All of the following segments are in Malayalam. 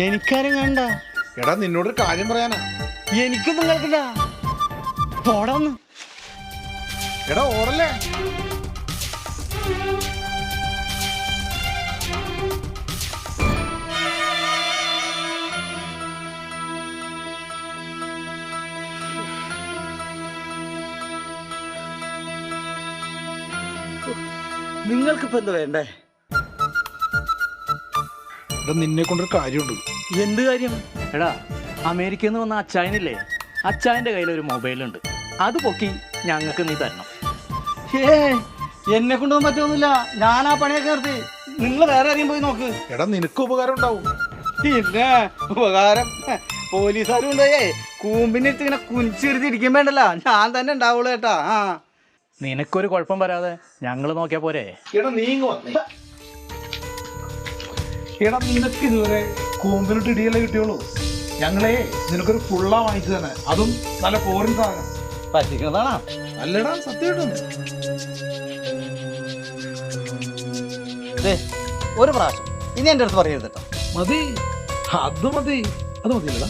എനിക്കാരും കണ്ട. എടാ നിന്നോടൊരു കാര്യം പറയാനാ. എനിക്കൊന്നും കേൾക്കണ്ട. പോടാന്ന്. എടാ ഓടല്ലേ. നിങ്ങൾക്കിപ്പോ എന്താ വേണ്ടേ? എടാ നിന്നെ കൊണ്ടൊരു കാര്യമുണ്ട്. എന്ത് കാര്യം? എടാ അമേരിക്കയിൽ നിന്ന് വന്ന അച്ചായനില്ലേ, അച്ചായൻ്റെ കയ്യിലൊരു മൊബൈലുണ്ട്. അത് പൊക്കി ഞങ്ങൾക്ക് നീ തരണം. എന്നെ കൊണ്ടൊന്നും പറ്റൊന്നുമില്ല. ഞാൻ ആ പണിയൊക്കെ നിർത്തി. നിങ്ങൾ വേറെ ആരെയും പോയി നോക്ക്. എടാ നിനക്ക് ഉപകാരം ഉണ്ടാവും. പിന്നെ ഉപകാരം പോലീസുകാരും ഉണ്ടായേ കൂമ്പിന്റെ അടുത്ത് ഇങ്ങനെ കുഞ്ചിരുത്തിരിക്കാൻ വേണ്ടല്ല. ഞാൻ തന്നെ ഉണ്ടാവുള്ളൂ ചേട്ടാ. ആ നിനക്കൊരു കുഴപ്പം വരാതെ ഞങ്ങൾ നോക്കിയാൽ പോരെ? എടാ നീങ്ങ വന്നേ. എടാ നിനക്ക് ഇതുവരെ കൂമ്പിനിട്ട് ഇടിയല്ലേ കിട്ടിയുള്ളൂ. ഞങ്ങളെ നിനക്കൊരു ഫുള്ളാ വാങ്ങിച്ചു തന്നെ, അതും നല്ല ഫോറിൻ സാധനം. പറ്റിക്കുന്നതാണോ? അല്ലടാ സത്യമായിട്ടും. ഒരു പ്രാവശ്യം ഇനി എൻ്റെ അടുത്ത് പറയരുത് കേട്ടോ. മതി, അത് മതി, അത് മതിയല്ലടാ.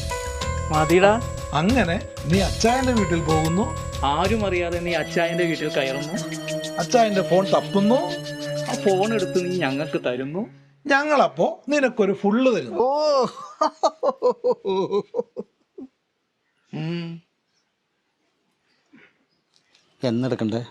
മതിടാ. അങ്ങനെ നീ അച്ചായന്റെ വീട്ടിൽ പോകുന്നു, ആരും അറിയാതെ നീ അച്ചായൻ്റെ വീട്ടിൽ കയറുന്നു, അച്ചായന്റെ ഫോൺ തപ്പുന്നു, ആ ഫോൺ എടുത്ത് നീ ഞങ്ങൾക്ക് തരുന്നു, ഞങ്ങളപ്പോ നിനക്കൊരു ഫുള്ള് തരുന്നു. ഓ എന്നെടുക്കണ്ടേ?